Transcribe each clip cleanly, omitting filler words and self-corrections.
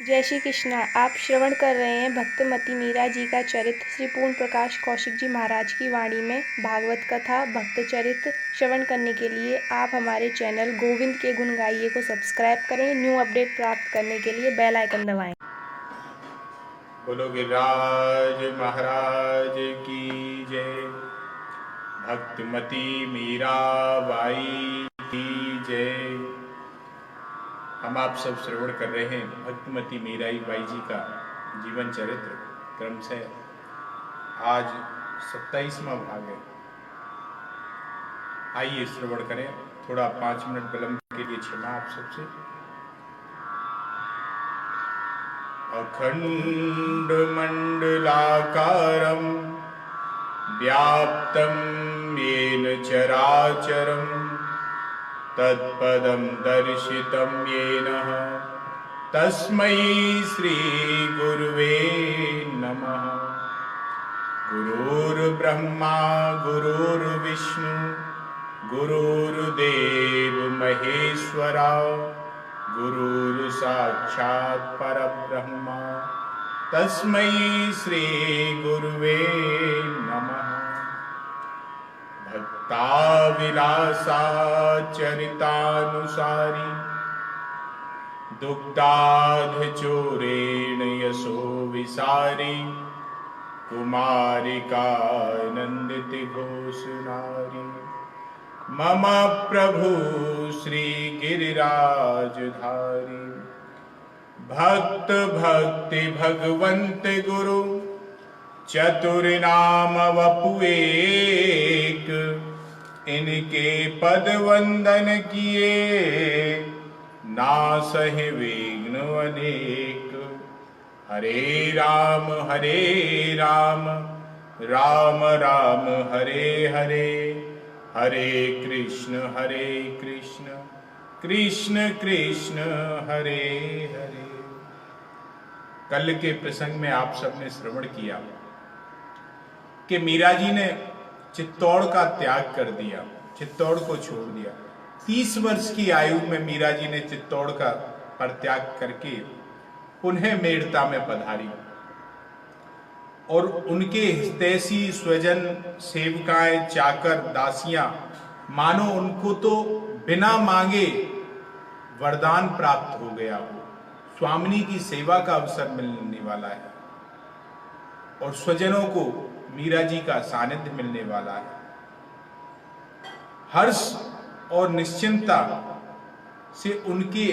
जय श्री कृष्णा। आप श्रवण कर रहे हैं भक्तमती मीरा जी का चरित्र श्री पूर्ण प्रकाश कौशिक जी महाराज की वाणी में भागवत कथा भक्त चरित्र श्रवण करने के लिए आप हमारे चैनल गोविंद के गुण गाइए को सब्सक्राइब करें। न्यू अपडेट प्राप्त करने के लिए बेल आइकन दबाएं। बोलो गिरिराज महाराज की जय। भक्तमती मीरा बाई की जय। हम आप सब श्रवण कर रहे हैं भक्तमती मीराई बाई जी का जीवन चरित्र क्रम से आज 27वां भाग है। आइए श्रवण करें। थोड़ा 5 मिनट विलंब के लिए क्षमा आप सबसे। अखंड मंडलाकारं व्याप्तं येन चराचरं तत्पदं दर्शितं येन तस्मै श्री गुरुवे नमः। गुरुर्ब्रह्मा गुरुर्विष्णु गुरुर्देव महेश्वरा गुरुर् साक्षात् परब्रह्मा तस्मै श्री गुरुवे नमः। भक्ताविलासा चरितानुसारी दुग्धाधचोरेण यशो विसारी कुमारिकानन्दिति घोषनारी मम प्रभु श्री गिरिराजधारी। भक्त भक्ति भगवंत गुरु चतुर्नाम वपु एक इनके पद वंदन किए नासहि विघ्न अनेक। हरे राम राम राम हरे हरे हरे कृष्ण कृष्ण कृष्ण हरे हरे। कल के प्रसंग में आप सबने श्रवण किया कि मीरा जी ने चित्तौड़ का त्याग कर दिया, चित्तौड़ को छोड़ दिया। 30 वर्ष की आयु में मीरा जी ने चित्तौड़ का परित्याग करके पुनः मेड़ता में पधारी और उनके हितैषी स्वजन सेवकाएं चाकर दासियां मानो उनको तो बिना मांगे वरदान प्राप्त हो गया हो, स्वामिनी की सेवा का अवसर मिलने वाला है और स्वजनों को मीरा जी का सानिध्य मिलने वाला है। हर्ष और निश्चिंता से उनके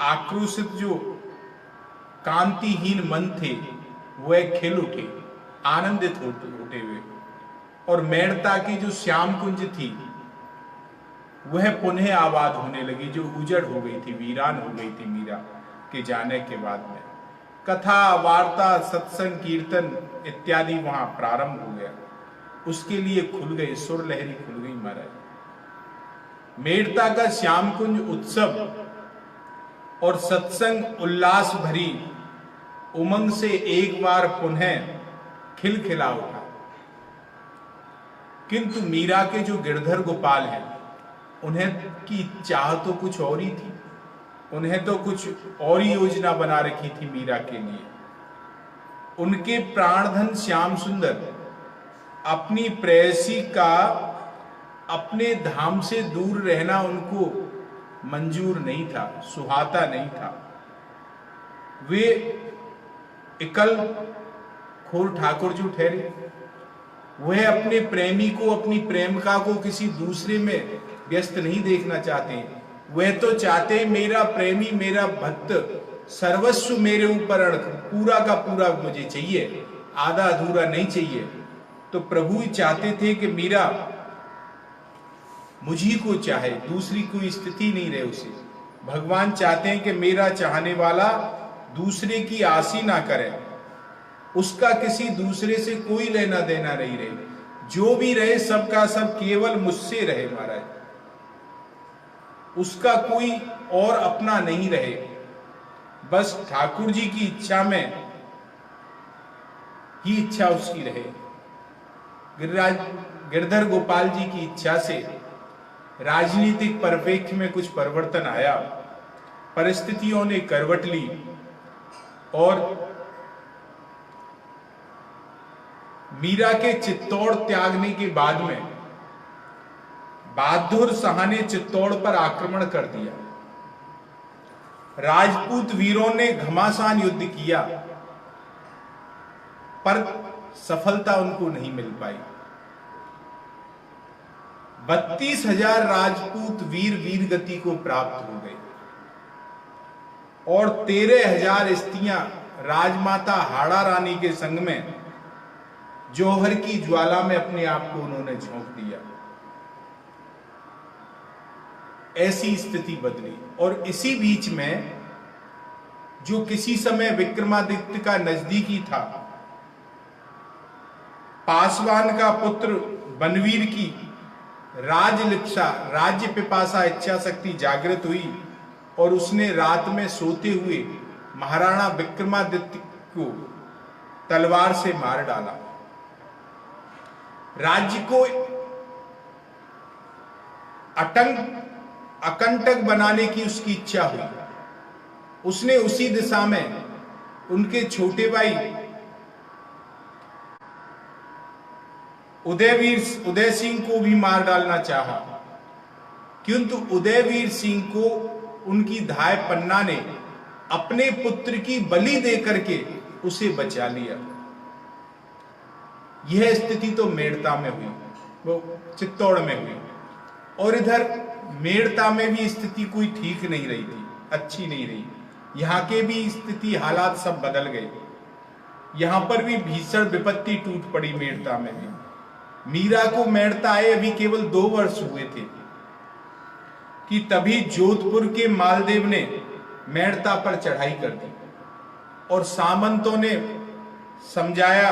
आक्रोशित जो कांतिहीन मन थे वह खिल उठे, आनंदित होते हुए, और मेड़ता की जो श्याम कुंज थी वह पुनः आबाद होने लगी, जो उजड़ हो गई थी, वीरान हो गई थी मीरा के जाने के बाद में। कथा वार्ता सत्संग कीर्तन इत्यादि वहां प्रारंभ हो गया, उसके लिए खुल गई, सुर लहरी खुल गई महाराज। मेड़ता का श्याम कुंज उत्सव और सत्संग उल्लास भरी उमंग से एक बार पुनः खिलखिला उठा। किंतु मीरा के जो गिरधर गोपाल हैं उन्हें की चाह तो कुछ और ही थी, उन्हें तो कुछ और ही योजना बना रखी थी मीरा के लिए। उनके प्राणधन श्याम सुंदर अपनी प्रेयसी का अपने धाम से दूर रहना उनको मंजूर नहीं था, सुहाता नहीं था। वे एकल खोर ठाकुर जो ठहरे, वह अपने प्रेमी को, अपनी प्रेमिका को किसी दूसरे में व्यस्त नहीं देखना चाहते। वह तो चाहते मेरा प्रेमी, मेरा भक्त सर्वस्व मेरे ऊपर अड़, पूरा का पूरा मुझे चाहिए, आधा अधूरा नहीं चाहिए। तो प्रभु ही चाहते थे कि मीरा मुझी को चाहे, दूसरी कोई स्थिति नहीं रहे उसे। भगवान चाहते हैं कि मेरा चाहने वाला दूसरे की आसी ना करे, उसका किसी दूसरे से कोई लेना देना नहीं रहे, जो भी रहे सबका सब केवल मुझसे रहे महाराज, उसका कोई और अपना नहीं रहे, बस ठाकुर जी की इच्छा में ही इच्छा उसकी रहे। गिरधर गोपाल जी की इच्छा से राजनीतिक परिप्रेक्ष्य में कुछ परिवर्तन आया, परिस्थितियों ने करवट ली और मीरा के चित्तौड़ त्यागने के बाद में बहादुर शाह ने चित्तौड़ पर आक्रमण कर दिया। राजपूत वीरों ने घमासान युद्ध किया, पर सफलता उनको नहीं मिल पाई। 32,000 राजपूत वीर वीरगति को प्राप्त हो गए और 13,000 स्त्रियां राजमाता हाड़ा रानी के संग में जौहर की ज्वाला में अपने आप को उन्होंने झोंक दिया। ऐसी स्थिति बदली। और इसी बीच में जो किसी समय विक्रमादित्य का नजदीकी था, पासवान का पुत्र बनवीर की राजलिप्सा, राज्य पिपासा इच्छा शक्ति जागृत हुई और उसने रात में सोते हुए महाराणा विक्रमादित्य को तलवार से मार डाला। राज्य को अकंटक बनाने की उसकी इच्छा हुई। उसने उसी दिशा में उनके छोटे भाई उदय सिंह को भी मार डालना चाहा, किंतु उदयवीर सिंह को उनकी धाय पन्ना ने अपने पुत्र की बलि देकर के उसे बचा लिया। यह स्थिति तो मेड़ता में हुई, वो चित्तौड़ में हुई। और इधर मेड़ता में भी स्थिति कोई ठीक नहीं रही थी, अच्छी नहीं रही। यहां के भी स्थिति हालात सब बदल गए। यहां पर भी भीषण विपत्ति टूट पड़ी मेड़ता में भी। मीरा को मेड़ता आए अभी केवल 2 वर्ष हुए थे कि तभी जोधपुर के मालदेव ने मेड़ता पर चढ़ाई कर दी और सामंतों ने समझाया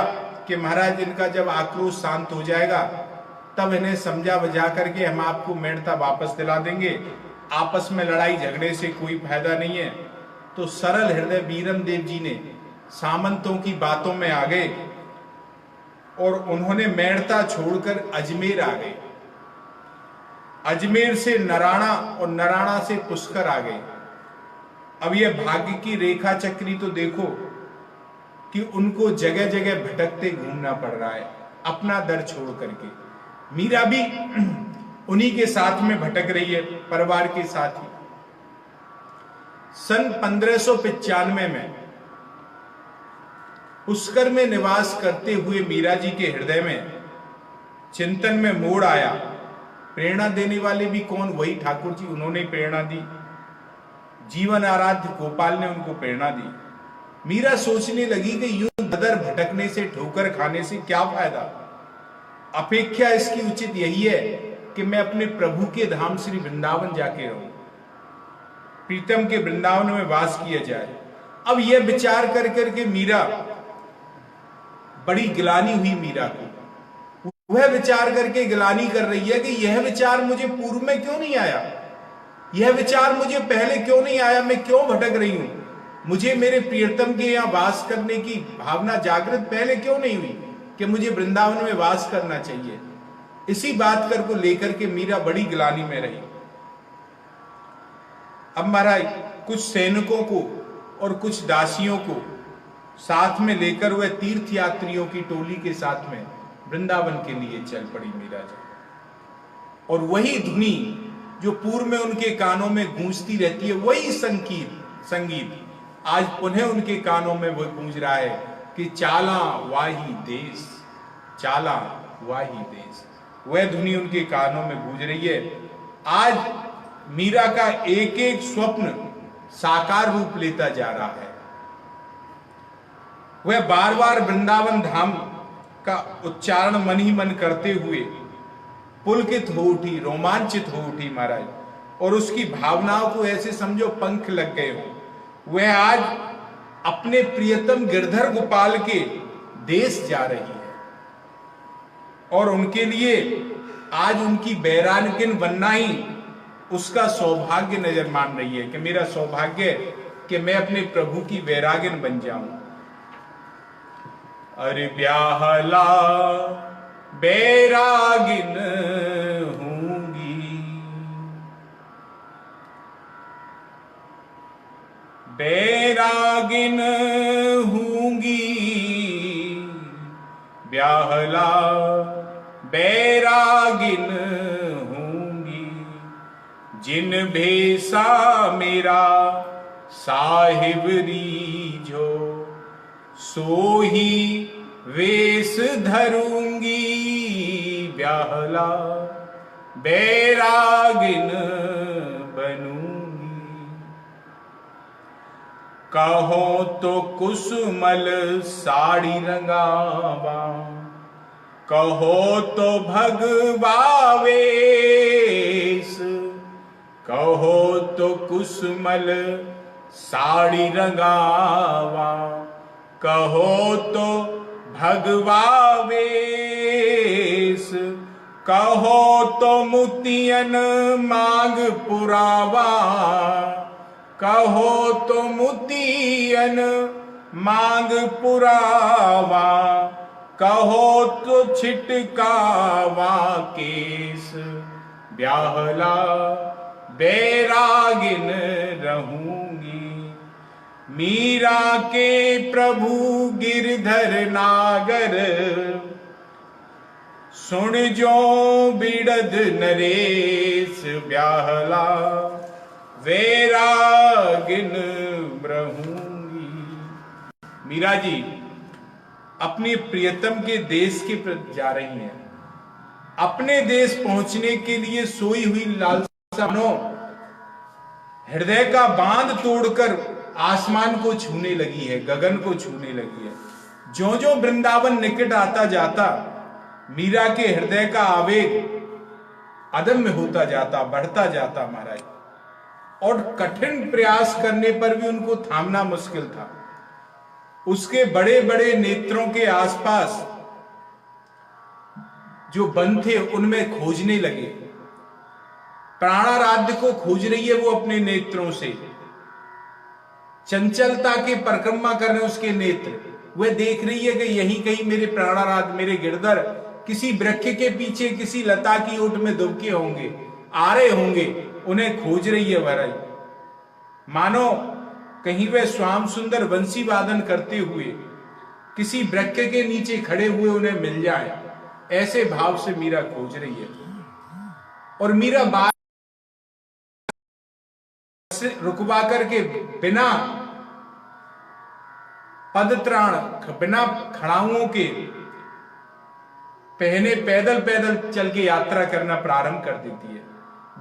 कि महाराज इनका जब आक्रोश शांत हो जाएगा तब इन्हें समझा बुझा करके हम आपको मेड़ता वापस दिला देंगे। आपस में लड़ाई झगड़े से कोई फायदा नहीं है। तो सरल हृदय बीरम देव जी ने सामंतों की बातों में आ गए और उन्होंने मेड़ता छोड़कर अजमेर आ गए। अजमेर से नराणा और नराणा से पुष्कर आ गए। अब यह भाग्य की रेखा चक्री तो देखो कि उनको जगह जगह भटकते घूमना पड़ रहा है अपना दर छोड़ करके। मीरा भी उन्हीं के साथ में भटक रही है, परिवार के साथ ही। सन 1595 में पुष्कर में निवास करते हुए मीरा जी के हृदय में चिंतन में मोड़ आया। प्रेरणा देने वाले भी कौन? वही ठाकुर जी, उन्होंने प्रेरणा दी। जीवन आराध्य गोपाल ने उनको प्रेरणा दी। मीरा सोचने लगी कि यूं ददर भटकने से, ठोकर खाने से क्या फायदा। अपेक्षा इसकी उचित यही है कि मैं अपने प्रभु के धाम श्री वृंदावन जाके रहूं, प्रीतम के वृंदावन में वास किया जाए। अब यह विचार कर करके मीरा बड़ी गिलानी हुई। मीरा को वह विचार करके गिलानी कर रही है कि यह विचार मुझे पूर्व में क्यों नहीं आया, यह विचार मुझे पहले क्यों नहीं आया, मैं क्यों भटक रही हूं। मुझे मेरे प्रियतम के यहां वास करने की भावना जागृत पहले क्यों नहीं हुई कि मुझे वृंदावन में वास करना चाहिए। इसी बात कर को लेकर के मीरा बड़ी गिलानी में रही। अब महाराज कुछ सैनिकों को और कुछ दासियों को साथ में लेकर वह तीर्थ यात्रियों की टोली के साथ में वृंदावन के लिए चल पड़ी मीरा जी। और वही धुनी जो पूर्व में उनके कानों में गूंजती रहती है, वही संगीत आज पुनः उनके कानों में वो गूंज रहा है कि चाला वाही देश, चाला वाही देश। वह धुनी उनके कानों में गूंज रही है। आज मीरा का एक एक स्वप्न साकार रूप लेता जा रहा है। वह बार बार वृंदावन धाम का उच्चारण मन ही मन करते हुए पुलकित हो उठी, रोमांचित हो उठी महाराज। और उसकी भावनाओं को ऐसे समझो पंख लग गए हो। वह आज अपने प्रियतम गिरधर गोपाल के देश जा रही है और उनके लिए आज उनकी बैरागिन बनना ही उसका सौभाग्य नजर मान रही है कि मेरा सौभाग्य है कि मैं अपने प्रभु की बैरागिन बन जाऊं। अरे ब्याहला बैरागिन होंगी, बैरागिन ब्याहला बैरागिन होंगी, जिन भेसा मेरा साहिब रीझो, सोही वेश धरूंगी, ब्याहला बैरागिन बनूंगी। कहो तो कुसुमल साड़ी रंगावा, कहो तो भगवा वेश, कहो तो कुसुमल साड़ी रंगावा, कहो तो भगवा वेश, कहो तो मुतियन मांग पुरावा, कहो तो मुतियन मांग पुरावा, कहो तो छिटकावा केस, ब्याहला बैरागिन रहूंगी। मीरा के प्रभु गिरधर नागर, सुन जो बिड़द नरेश, ब्याहला वैरागिन रहूंगी। मीरा जी अपने प्रियतम के देश के प्रति जा रही हैं। अपने देश पहुंचने के लिए सोई हुई लालसा नो हृदय का बांध तोड़कर आसमान को छूने लगी है, गगन को छूने लगी है। जो जो वृंदावन निकट आता जाता, मीरा के हृदय का आवेग अदम्य होता जाता, बढ़ता जाता महाराज। और कठिन प्रयास करने पर भी उनको थामना मुश्किल था। उसके बड़े बड़े नेत्रों के आसपास जो वन थे उनमें खोजने लगे। प्राणाराध्य को खोज रही है वो अपने नेत्रों से। चंचलता की परिक्रमा कर रहे उसके नेत्र। वह देख रही है कि यहीं कहीं मेरे प्राणाराध्य, मेरे गिरधर किसी वृक्ष के पीछे, किसी लता की ओट में दुबके होंगे, आ रहे होंगे। उन्हें खोज रही है वह, मानो कहीं वह श्याम सुंदर वंशी वादन करते हुए किसी वृक्ष के नीचे खड़े हुए उन्हें मिल जाए, ऐसे भाव से मीरा खोज रही है। और मीरा बार से रुकवा करके बिना पदत्राण, बिना खड़ाऊओं के पहने पैदल पैदल चल के यात्रा करना प्रारंभ कर देती है।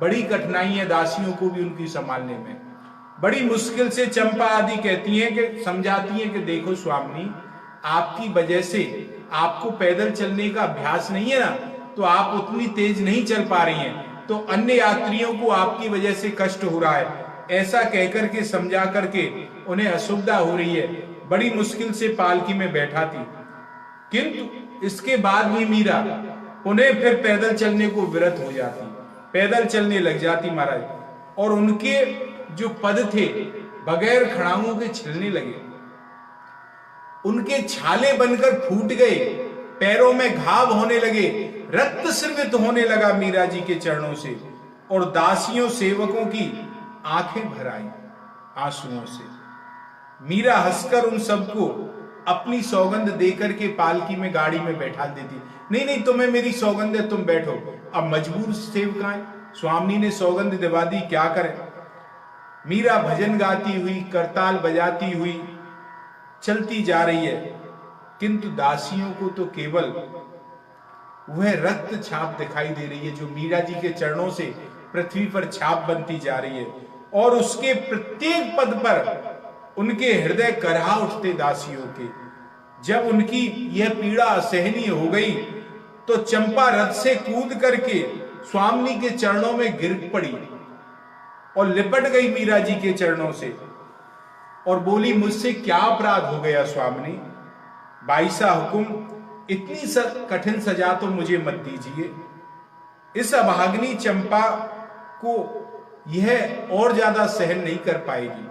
बड़ी कठिनाई है दासियों को भी उनकी संभालने में। बड़ी मुश्किल से चंपा आदि कहती हैं कि समझाती हैं कि देखो स्वामिनी, आपकी वजह से आपको पैदल चलने का अभ्यास नहीं है ना, तो आप उतनी तेज नहीं चल पा रही हैं, तो अन्य यात्रियों को आपकी वजह से कष्ट हो रहा है। ऐसा कहकर के समझा करके उन्हें असुविधा हो रही है। बड़ी मुश्किल से पालकी में बैठा थी, किंतु इसके बाद भी मीरा उन्हें फिर पैदल चलने को विरत हो जाती, पैदल चलने लग जाती महाराज। और उनके जो पद थे बगैर खड़ाऊं के छिलने लगे, उनके छाले बनकर फूट गए, पैरों में घाव होने लगे, रक्त स्रवित होने लगा मीरा जी के चरणों से। और दासियों सेवकों की आंखें भर आई आंसुओं से। मीरा हंसकर उन सबको अपनी सौगंध देकर के पालकी में, गाड़ी में बैठा देती। नहीं नहीं, तुम्हें मेरी सौगंध है, तुम बैठो। अब मजबूर सेवकाएं, स्वामी ने सौगंध दिवा दी, क्या करें। मीरा भजन गाती हुई, करताल बजाती हुई चलती जा रही है, किंतु दासियों को तो केवल वह रक्त छाप दिखाई दे रही है जो मीरा जी के चरणों से पृथ्वी पर छाप बनती जा रही है। और उसके प्रत्येक पद पर उनके हृदय करहा उठते दासियों के। जब उनकी यह पीड़ा असहनीय हो गई तो चंपा रथ से कूद करके स्वामी के चरणों में गिर पड़ी और लिपट गई मीरा जी के चरणों से और बोली, मुझसे क्या अपराध हो गया स्वामिनी, बाईसा हुकुम, इतनी कठिन सजा तो मुझे मत दीजिए। इस अभागिनी चंपा को यह और ज्यादा सहन नहीं कर पाएगी,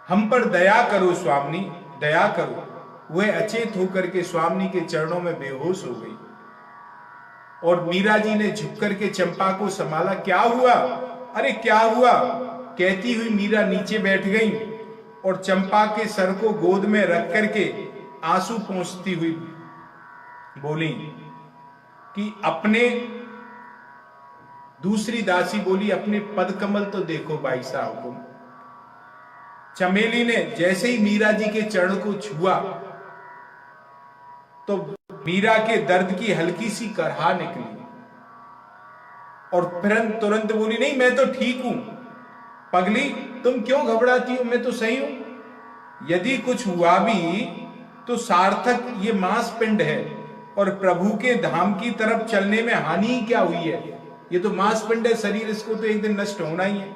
हम पर दया करो स्वामिनी, दया करो। वह अचेत होकर के स्वामी के चरणों में बेहोश हो गई। और मीरा जी ने झुक करके चंपा को संभाला। क्या हुआ, अरे क्या हुआ, कहती हुई मीरा नीचे बैठ गई और चंपा के सर को गोद में रख करके आंसू पोंछती हुई बोली कि अपने, दूसरी दासी बोली अपने पद कमल तो देखो भाई साहब को। चमेली ने जैसे ही मीरा जी के चरण को छुआ तो मीरा के दर्द की हल्की सी करहा निकली और तुरंत बोली, नहीं मैं तो ठीक हूं। पगली तुम क्यों घबराती हो, मैं तो सही हूं। यदि कुछ हुआ भी तो सार्थक ये मांस पिंड है और प्रभु के धाम की तरफ चलने में हानि क्या हुई है। ये तो मांस पिंड है, शरीर इसको तो एक दिन नष्ट होना ही है।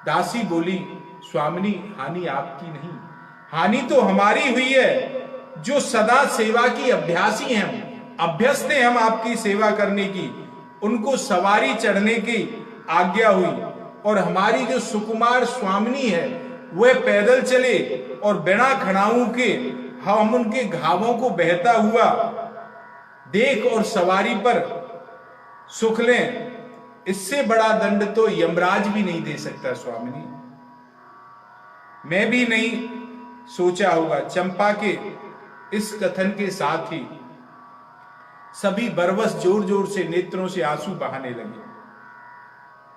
दासी बोली, स्वामिनी हानि आपकी नहीं, हानि तो हमारी हुई है जो सदा सेवा की अभ्यासी हैं, अभ्यस्त हैं हम आपकी सेवा करने की। उनको सवारी चढ़ने की आज्ञा हुई और हमारी जो सुकुमार स्वामिनी है वह पैदल चले और बिना खड़ाऊ के हम उनके घावों को बहता हुआ देख और सवारी पर सुख लें। इससे बड़ा दंड तो यमराज भी नहीं दे सकता स्वामिनी। मैं भी नहीं सोचा होगा। चंपा के इस कथन के साथ ही सभी बरबस जोर जोर से नेत्रों से आंसू बहाने लगे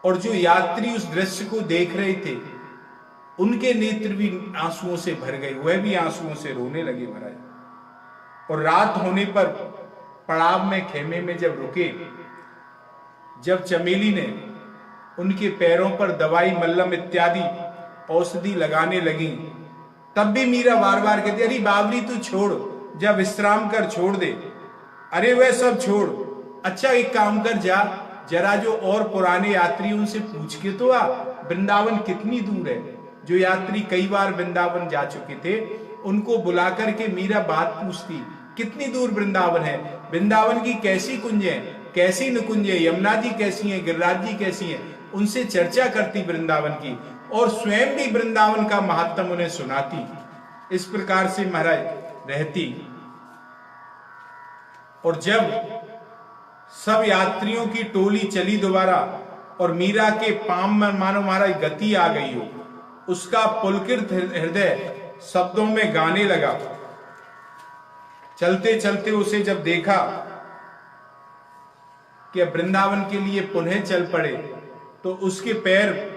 और जो यात्री उस दृश्य को देख रहे थे उनके नेत्र भी आंसुओं से भर गए, वह भी आंसुओं से रोने लगे महाराज। और रात होने पर पड़ाव में खेमे में जब रुके, जब चमेली ने उनके पैरों पर दवाई मल्लम इत्यादि औषधि लगाने लगी, तब भी मीरा बार बार कहती, अरे बावली तू छोड़, जब विश्राम कर छोड़ दे। अरे वह सब छोड़, अच्छा एक काम कर, जा जरा जो और पुराने यात्री उनसे पूछ के तो आ वृंदावन कितनी दूर है। जो यात्री कई बार वृंदावन जा चुके थे उनको बुला करके मीरा बात पूछती, कितनी दूर वृंदावन है, वृंदावन की कैसी कुंजें, कैसी निकुंजें, यमुना जी कैसी हैं, गिरिराज जी कैसी हैं, उनसे चर्चा करती वृंदावन की और स्वयं भी वृंदावन का महात्म उन्हें सुनाती। इस प्रकार से महाराज रहती। और जब सब यात्रियों की टोली चली दोबारा और मीरा के पाम में मानो महाराज गति आ गई हो, उसका पुलकित हृदय शब्दों में गाने लगा। चलते चलते उसे जब देखा कि वृंदावन के लिए पुनः चल पड़े तो उसके पैर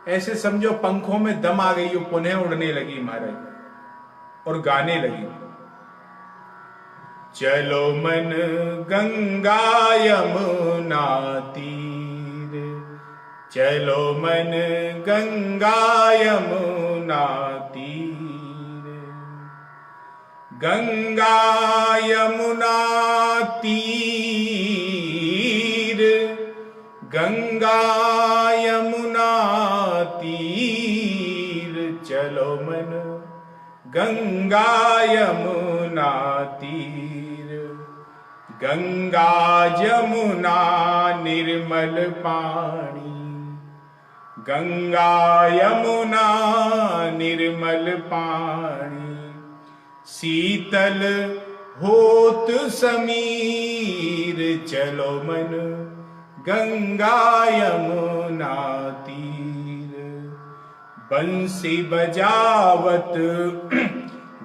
ऐसे समझो पंखों में दम आ गई हो, पुनः उड़ने लगी महाराज और गाने लगी। चलो मन गंगा यमुना तीर, चलो मन गंगा यमुना तीर, गंगा यमुना तीर, गंगा यमुना तीर, चलो मन गंगा यमुना तीर, गंगा जमुना निर्मल पानी, गंगा यमुना निर्मल पानी, शीतल होत समीर, चलो मन गंगा यमुना तीर, बंसी बजावत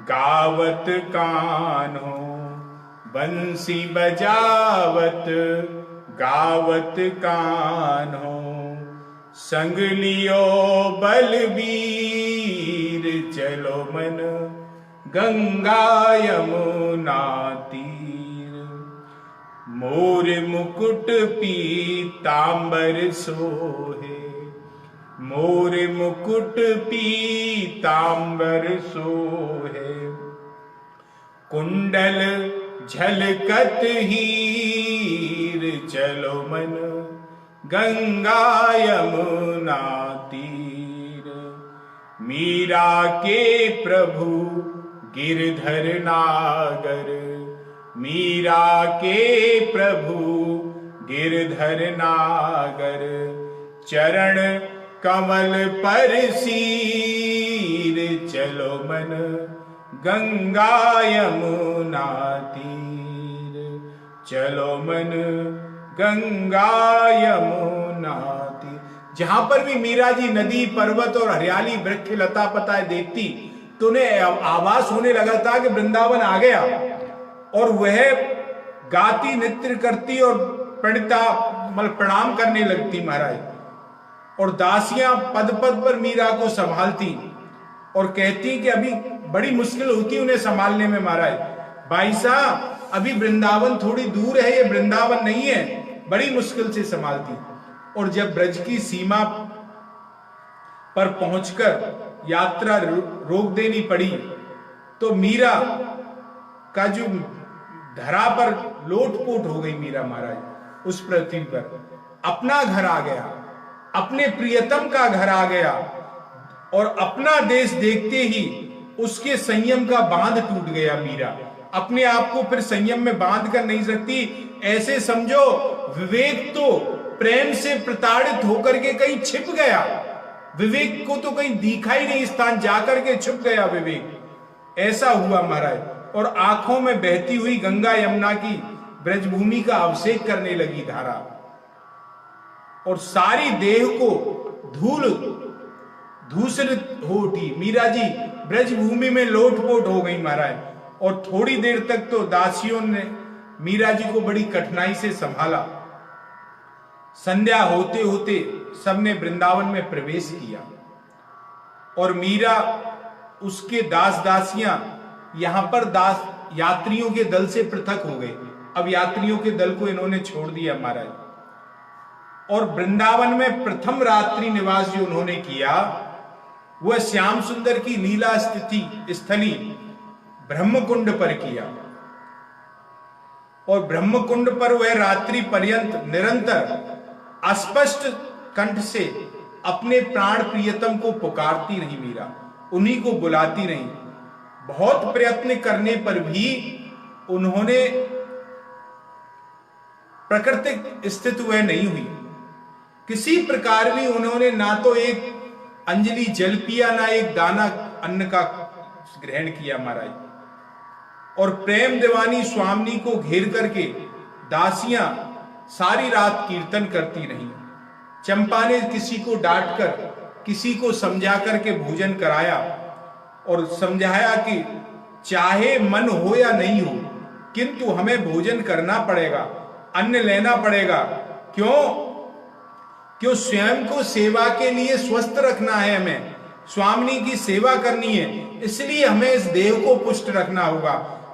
गावत कान्हो, बंसी बजावत गावत कान्हो, संग लियो बलबीर, चलो मन गंगा यमुना तीर, मोर मुकुट पीतांबर सोहे, मोर मुकुट पीतांबर सोहे, कुंडल झलकत हीर, चलो मन गंगा यमुना तीर, मीरा के प्रभु गिरधर नागर, मीरा के प्रभु गिरधर नागर, चरण कमल पर सीर, चलो मन गंगा यमुना तीर, चलो मन गंगा यमुना तीर। जहां पर भी मीरा जी नदी पर्वत और हरियाली वृक्ष लता पताएं देखती तो उन्हें आभास होने लगा था कि वृंदावन आ गया। और वह गाती नृत्य करती और प्रणाम करने लगती महाराज। और दासियां पद पद पर मीरा को संभालती और कहती कि अभी बड़ी मुश्किल होती उन्हें संभालने में महाराज। भाई साहब अभी वृंदावन थोड़ी दूर है, ये वृंदावन नहीं है, बड़ी मुश्किल से संभालती। और जब ब्रज की सीमा पर पहुंचकर यात्रा रोक देनी पड़ी तो मीरा का जो धरा पर लोटपोट हो गई मीरा महाराज उस पृथ्वी पर। अपना घर आ गया, अपने प्रियतम का घर आ गया और अपना देश देखते ही उसके संयम का बांध टूट गया। मीरा अपने आप को फिर संयम में बांध कर नहीं सकती। ऐसे समझो विवेक तो प्रेम से प्रताड़ित होकर के कहीं छिप गया, विवेक को तो कहीं दिखा ही नहीं, स्थान जाकर के छुप गया विवेक। ऐसा हुआ महाराज। और आंखों में बहती हुई गंगा यमुना की ब्रजभूमि का अभिषेक करने लगी धारा और सारी देह को धूल धूसरित हो उठी। मीरा जी ब्रजभूमि में लोटपोट हो गई महाराज। और थोड़ी देर तक तो दासियों ने मीरा जी को बड़ी कठिनाई से संभाला। संध्या होते होते सबने वृंदावन में प्रवेश किया और मीरा उसके दास दासियां यहां पर यात्रियों के दल से पृथक हो गए। अब यात्रियों के दल को इन्होंने छोड़ दिया महाराज। और वृंदावन में प्रथम रात्रि निवास जो उन्होंने किया वह श्याम सुंदर की लीला स्थली ब्रह्मकुंड पर किया। और ब्रह्मकुंड पर वह रात्रि पर्यंत निरंतर अस्पष्ट कंठ से अपने प्राण प्रियतम को पुकारती रही मीरा, उन्हीं को बुलाती रही। बहुत प्रयत्न करने पर भी उन्होंने प्राकृतिक स्थिति वह नहीं हुई। किसी प्रकार भी उन्होंने ना तो एक अंजलि जल पिया, ना एक दाना अन्न का ग्रहण किया महाराज। और प्रेम दीवानी स्वामिनी को घेर करके दासियां सारी रात कीर्तन करती रहीं। चंपा ने किसी को डांटकर, किसी को समझा करके भोजन कराया और समझाया कि चाहे मन हो या नहीं हो किंतु हमें भोजन करना पड़ेगा, अन्न लेना पड़ेगा। क्यों स्वयं को सेवा के लिए स्वस्थ रखना है, हमें स्वामिनी की सेवा करनी है, इसलिए हमें इस देह को पुष्ट रखना होगा,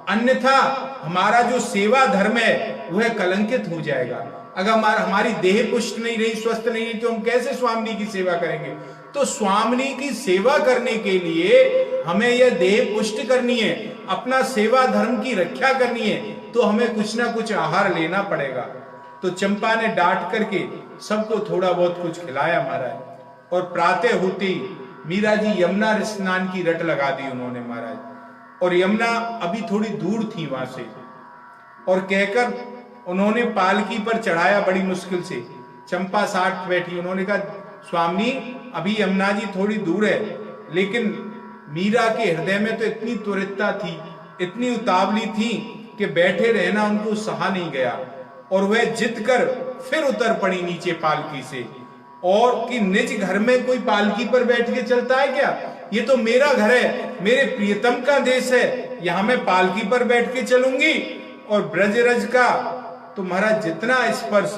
अन्यथा हमारा जो सेवा धर्म है वह कलंकित हो जाएगा। अगर हमारी देह पुष्ट नहीं रही, स्वस्थ नहीं रही, तो हम कैसे स्वामिनी की सेवा करेंगे। तो स्वामिनी की सेवा करने के लिए हमें यह देह पुष्ट करनी है, अपना सेवा धर्म की रक्षा करनी है, तो हमें कुछ ना कुछ आहार लेना पड़ेगा। तो चंपा ने डांट करके सबको थोड़ा बहुत कुछ खिलाया महाराज। और प्रातः होते ही मीरा जी यमुना स्नान की रट लगा दी उन्होंने महाराज। और यमुना अभी थोड़ी दूर थी वहां से, और कहकर उन्होंने पालकी पर चढ़ाया बड़ी मुश्किल से। चंपा साथ बैठी, उन्होंने कहा स्वामी अभी यमुना जी थोड़ी दूर है। लेकिन मीरा के हृदय में तो इतनी त्वरितता थी, इतनी उतावली थी कि बैठे रहना उनको सहा नहीं गया। और वह जिद कर फिर उतर पड़ी नीचे पालकी से, और कि निज घर में कोई पालकी पर बैठ के चलता है क्या, ये तो मेरा घर है, मेरे प्रियतम का देश है, यहां मैं पालकी पर बैठ के चलूंगी। और ब्रजरज का तो महाराज जितना स्पर्श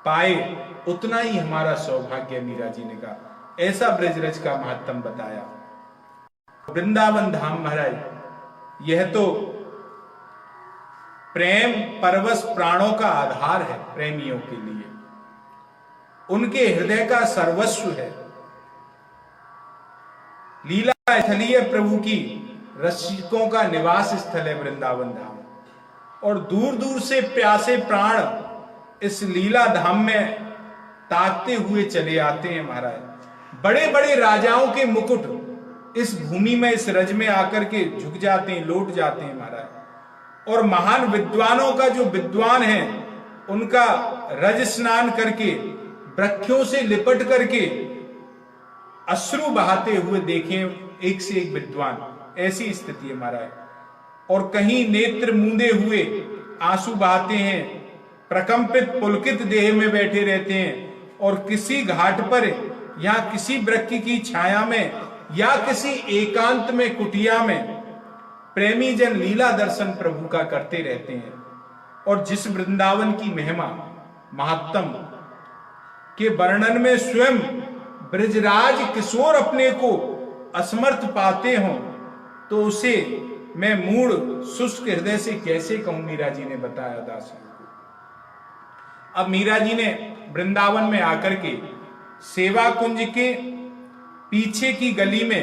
पाए उतना ही हमारा सौभाग्य, मीरा जी ने कहा। ऐसा ब्रजरज का महत्तम बताया। वृंदावन धाम महाराज यह तो प्रेम परवश प्राणों का आधार है, प्रेमियों के लिए उनके हृदय का सर्वस्व है। लीला स्थली है प्रभु की, रसिकों का निवास स्थल है वृंदावन धाम। और दूर दूर से प्यासे प्राण इस लीला धाम में ताकते हुए चले आते हैं महाराज। बड़े बड़े राजाओं के मुकुट इस भूमि में, इस रज में आकर के झुक जाते हैं, लौट जाते हैं महाराज। और महान विद्वानों का जो विद्वान है उनका रज स्नान करके वृक्षों से लिपट करके अश्रु बहाते हुए देखें एक से एक विद्वान, ऐसी स्थिति है महाराज। और कहीं नेत्र मूंदे हुए आंसू बहाते हैं, प्रकंपित पुलकित देह में बैठे रहते हैं। और किसी घाट पर या किसी वृक्ष की छाया में या किसी एकांत में कुटिया में प्रेमी जन लीला दर्शन प्रभु का करते रहते हैं। और जिस वृंदावन की महिमा महात्म के वर्णन में स्वयं ब्रजराज किशोर अपने को असमर्थ पाते हों, तो उसे मैं मूढ़ शुष्क हृदय से कैसे कहूं, मीरा जी ने बताया दासियों को। अब मीरा जी ने वृंदावन में आकर के सेवा कुंज के पीछे की गली में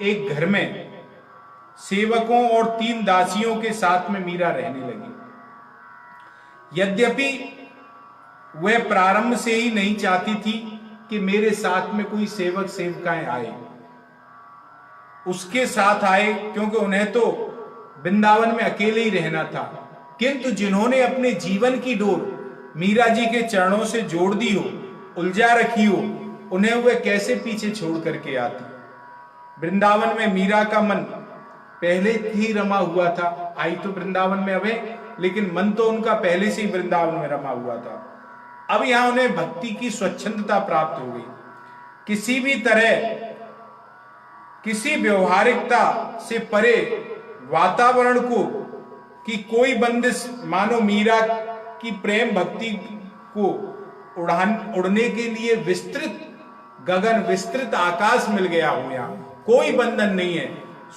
एक घर में सेवकों और 3 दासियों के साथ में मीरा रहने लगी। यद्यपि वह प्रारंभ से ही नहीं चाहती थी कि मेरे साथ में कोई सेवक सेविकाएं आए, उसके साथ आए, क्योंकि उन्हें तो वृंदावन में अकेले ही रहना था। किंतु जिन्होंने अपने जीवन की डोर मीरा जी के चरणों से जोड़ दी हो, उलझा रखी हो, उन्हें वह कैसे पीछे छोड़ करके आती। वृंदावन में मीरा का मन पहले ही रमा हुआ था, आई तो वृंदावन में अब है, लेकिन मन तो उनका पहले से ही वृंदावन में रमा हुआ था। अब यहां उन्हें भक्ति की स्वच्छंदता प्राप्त हो गई। किसी भी तरह, किसी व्यवहारिकता से परे वातावरण को कि कोई बंदिश, मानो मीरा की प्रेम भक्ति को उड़ने के लिए विस्तृत गगन, विस्तृत आकाश मिल गया हो। यहां कोई बंधन नहीं है,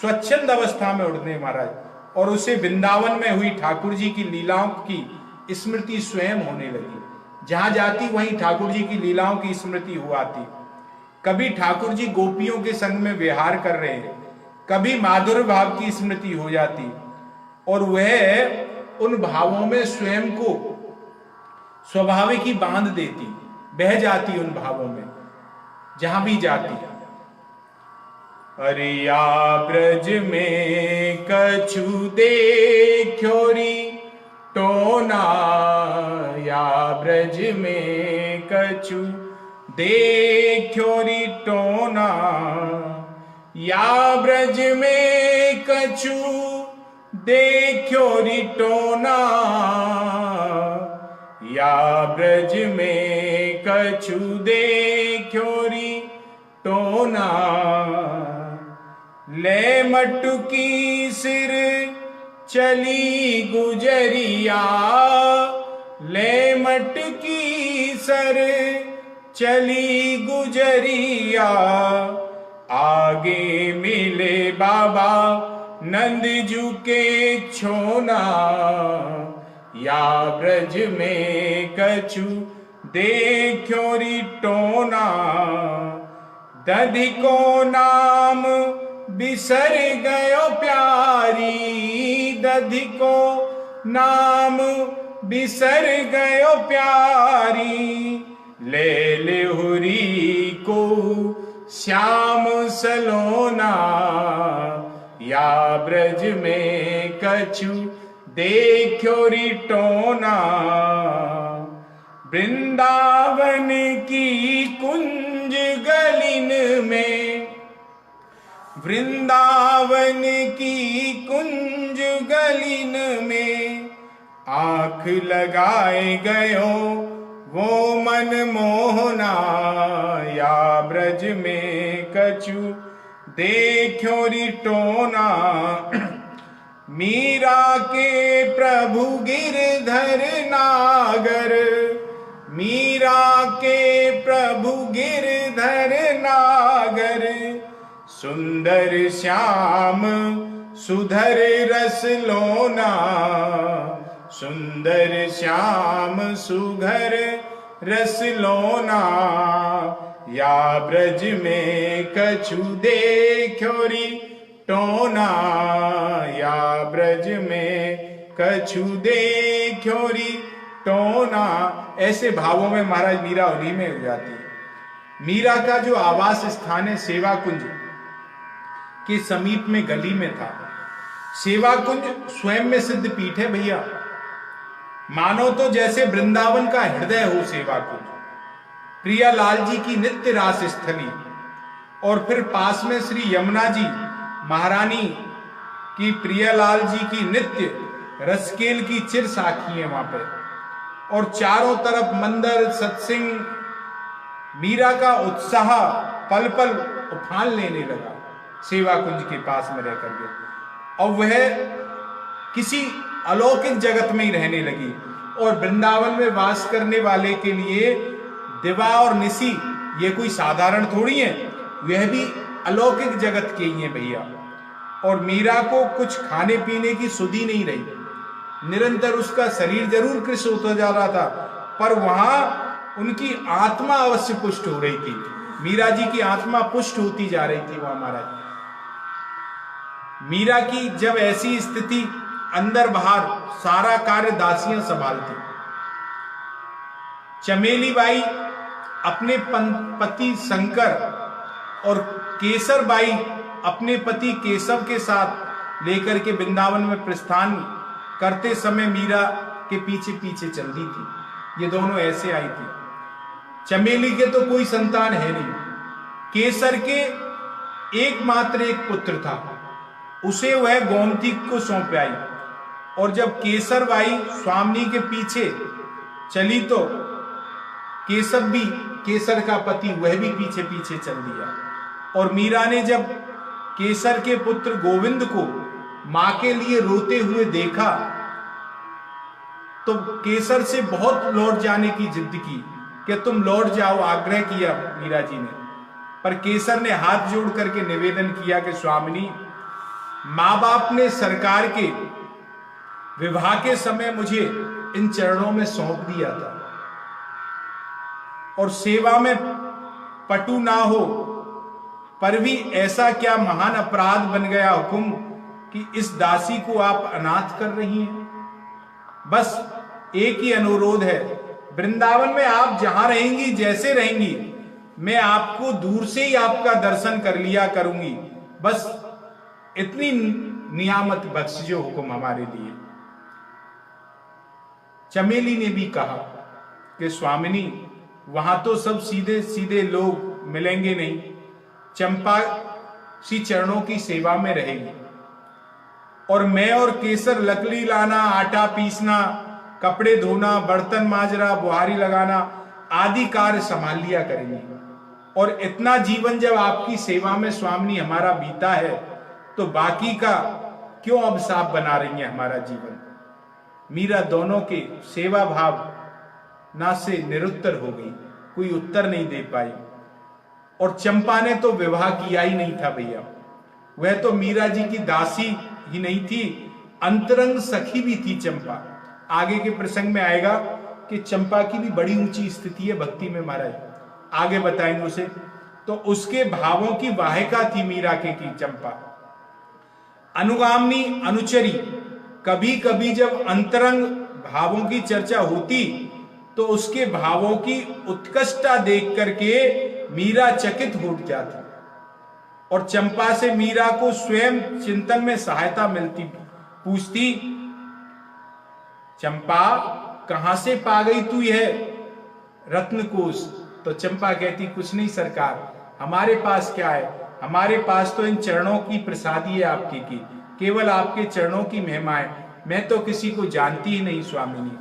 स्वच्छंद अवस्था में उड़ने महाराज। और उसे वृंदावन में हुई ठाकुर जी की लीलाओं की स्मृति स्वयं होने लगी। जहां जाती वहीं ठाकुर जी की लीलाओं की स्मृति हो आती। कभी ठाकुर जी गोपियों के संग में विहार कर रहे हैं, कभी माधुर्य भाव की स्मृति हो जाती, और वह उन भावों में स्वयं को स्वाभाविक ही बांध देती, बह जाती उन भावों में जहां भी जाती। अरे या ब्रज में कछु देखोरी टोना, या ब्रज में कछु देखोरी टोना, या ब्रज में कछु देखोरी टोना, या ब्रज में कछु देखोरी टोना। ले मटुकी सिर चली गुजरिया, ले मटकी सर चली गुजरिया, आगे मिले बाबा नंदजू के छोना, या ब्रज में कछु देखोरी टोना। दधि को नाम बिसर गयो प्यारी, दधि को नाम बिसर गयो प्यारी, ले लेहुरी को श्याम सलोना, या ब्रज में कछु देखोरी टोना। वृंदावन की कुंज गलिन में, वृंदावन की कुंज गलिन में, आंख लगाए गयो वो मन मोहना, या ब्रज में कछु देखोरी टोना। मीरा के प्रभु गिरधर नागर, मीरा के प्रभु गिरधर नागर, सुंदर श्याम सुधर रस लोना, सुंदर श्याम सुघर रस लोना, या ब्रज में कछु देखोरी टोना, या ब्रज में कछु देखोरी टोना। ऐसे भावों में महाराज मीरा उन्हीं में हो जाती है। मीरा का जो आवास स्थान है सेवा कुंज के समीप में गली में था। सेवा कुंज स्वयं में सिद्ध पीठ है भैया, मानो तो जैसे वृंदावन का हृदय हो सेवा कुंज। प्रियालाल जी की नित्य रास स्थली, और फिर पास में श्री यमुना जी महारानी की, प्रियालाल जी की नित्य रसकेल की चिर साखी है वहां पे, और चारों तरफ मंदिर सत्संग। मीरा का उत्साह पल पल उफान लेने लगा सेवा कुंज के पास में रह करके। और वह किसी अलौकिक जगत में ही रहने लगी। और वृंदावन में वास करने वाले के लिए दिवा और निसी ये कोई साधारण थोड़ी है, वह भी अलौकिक जगत के ही हैं भैया। और मीरा को कुछ खाने पीने की सुधि नहीं रही, निरंतर उसका शरीर जरूर कृश होता जा रहा था, पर वहां उनकी आत्मा अवश्य पुष्ट हो रही थी। मीरा जी की आत्मा पुष्ट होती जा रही थी वहां महाराज। मीरा की जब ऐसी स्थिति, अंदर बाहर सारा कार्य दासियां संभालती। चमेली बाई अपने पति शंकर और केसर बाई अपने पति केशव के साथ लेकर के वृंदावन में प्रस्थान करते समय मीरा के पीछे पीछे चल रही थी। ये दोनों ऐसे आई थी। चमेली के तो कोई संतान है नहीं, केसर के एकमात्र एक पुत्र था, उसे वह गोमती को सौंप आई। और जब केसर बाई स्वामी के पीछे चली तो केशव भी, केसर का पति, वह भी पीछे पीछे चल दिया। और मीरा ने जब केसर के पुत्र गोविंद को मां के लिए रोते हुए देखा तो केसर से बहुत लौट जाने की जिद की कि तुम लौट जाओ, आग्रह किया मीरा जी ने। पर केसर ने हाथ जोड़ करके निवेदन किया कि स्वामिनी, मां बाप ने सरकार के विवाह के समय मुझे इन चरणों में सौंप दिया था, और सेवा में पटु ना हो पर भी ऐसा क्या महान अपराध बन गया हुक्म कि इस दासी को आप अनाथ कर रही हैं। बस एक ही अनुरोध है, वृंदावन में आप जहां रहेंगी, जैसे रहेंगी, मैं आपको दूर से ही आपका दर्शन कर लिया करूंगी। बस इतनी नियामत बख्शियो हुक्म हमारे लिए। चमेली ने भी कहा कि स्वामिनी, वहां तो सब सीधे सीधे लोग मिलेंगे नहीं, चंपा सी चरणों की सेवा में रहेगी, और मैं और केसर लकड़ी लाना, आटा पीसना, कपड़े धोना, बर्तन मांजना, बुहारी लगाना आदि कार्य संभाल लिया करेंगे। और इतना जीवन जब आपकी सेवा में स्वामिनी हमारा बीता है, तो बाकी का क्यों अभिशाप बना रही है हमारा जीवन। मीरा दोनों के सेवा भाव ना से निरुत्तर हो गई, कोई उत्तर नहीं दे पाई। और चंपा ने तो विवाह किया ही नहीं था भैया, वह तो मीरा जी की दासी ही नहीं थी, अंतरंग सखी भी थी चंपा। आगे के प्रसंग में आएगा कि चंपा की भी बड़ी ऊंची स्थिति है भक्ति में महाराज, आगे बताएंगे उसे। तो उसके भावों की वाहिका थी मीरा के की चंपा, अनुगामिनी, अनुचरी। कभी कभी जब अंतरंग भावों की चर्चा होती तो उसके भावों की उत्कृष्टता देख करके मीरा चकित हो जाती, और चंपा से मीरा को स्वयं चिंतन में सहायता मिलती। पूछती, चंपा कहां से पा गई तू यह रत्नकोश? तो चंपा कहती, कुछ नहीं सरकार, हमारे पास क्या है, हमारे पास तो इन चरणों की प्रसादी है आपकी की, केवल आपके चरणों की महिमा है, मैं तो किसी को जानती ही नहीं स्वामिनी।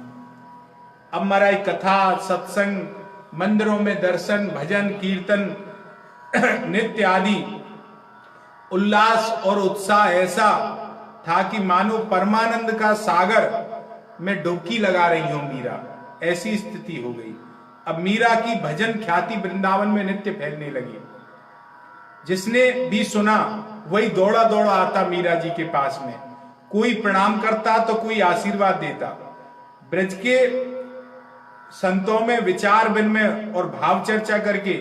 अब महाराज कथा, सत्संग, मंदिरों में दर्शन, भजन, कीर्तन, नित्य आदि उल्लास और उत्साह ऐसा था कि मानो परमानंद का सागर में डुबकी लगा रही हूं मीरा, ऐसी स्थिति हो गई। अब मीरा की भजन ख्याति वृंदावन में नित्य फैलने लगी। जिसने भी सुना वही दौड़ा दौड़ा आता मीरा जी के पास में, कोई प्रणाम करता तो कोई आशीर्वाद देता। ब्रज के संतों में विचार विनिमय और भाव चर्चा करके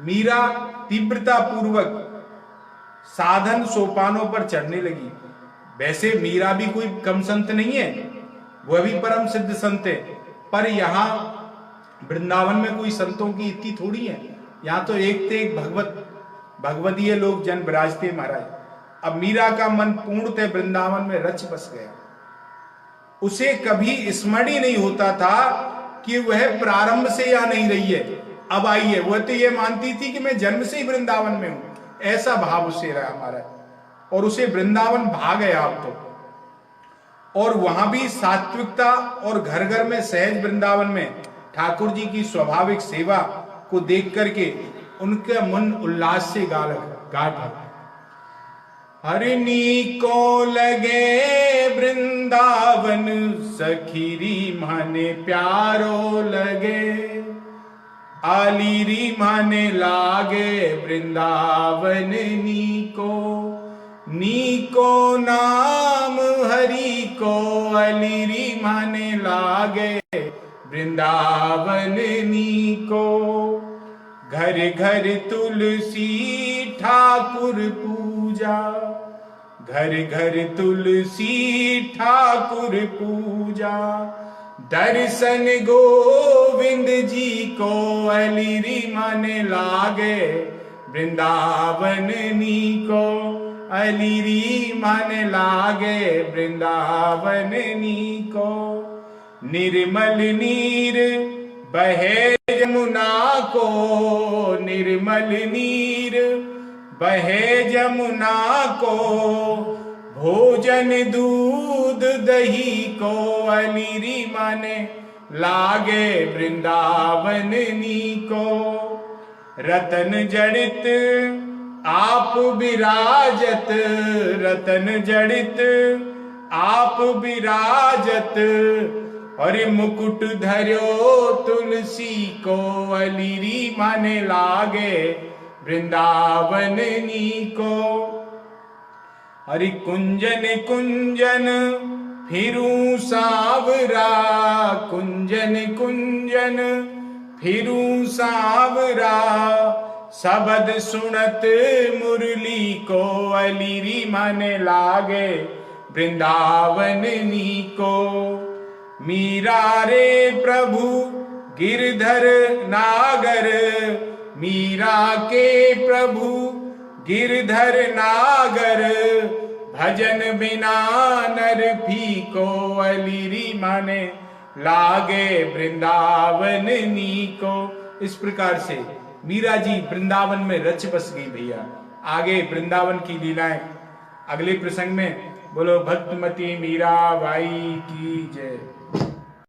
मीरा तीव्रता पूर्वक साधन सोपानों पर चढ़ने लगी। वैसे मीरा भी कोई कम संत नहीं है, वह भी परम सिद्ध संत है, पर यहां वृंदावन में कोई संतों की इतनी थोड़ी है, यहां तो एक से एक भगवदीय लोग जन विराजते महाराज। अब मीरा का मन पूर्णतः वृंदावन में रच बस गया। उसे कभी स्मरण ही नहीं होता था कि वह प्रारंभ से यहां नहीं रही है, अब आई है। वह तो यह मानती थी कि मैं जन्म से ही वृंदावन में हूं, ऐसा भाव उसे रहा हमारा, और उसे वृंदावन भा गया अब तो। और वहां भी सात्विकता और घर घर में सहज वृंदावन में ठाकुर जी की स्वाभाविक सेवा को देख करके उनका मन उल्लास से गाठ। हरिणी को लगे वृंदावन, सखीरी माने प्यारो लगे। आलीरी माने लागे वृंदावन नीको, नीको नाम हरि को। अलीरी माने लागे वृंदावन नीको। घर घर तुलसी ठाकुर पूजा, घर घर तुलसी ठाकुर पूजा। दर्शन गोविंद जी को, अलीरी माने लागे वृंदावन नीको। अलीरी माने लागे वृंदावन नीको। निर्मल नीर बहे जमुना को, निर्मल नीर बहे जमुना को। भोजन दूध दही को, अलीरी माने लागे वृंदावन नीको। रतन जड़ित आप विराजत, रतन जड़ित आप विराजत। और मुकुट धर्यो तुलसी को, अलीरी माने लागे वृंदावन नीको। हरि कुंजन कुंजन फिरूं सावरा, कुंजन कुंजन फिरूं सावरा। शब्द सुनत मुरली को, अलीरी माने लागे वृंदावन नीको। मीरा रे प्रभु गिरधर नागर, मीरा के प्रभु गिरधर नागर। भजन बिना नर फीको, अलीरी माने लागे वृंदावन नीको। इस प्रकार से मीरा जी वृंदावन में रच बस गई भैया। आगे वृंदावन की लीलाएं अगले प्रसंग में। बोलो भक्तमती मीरा बाई की जय।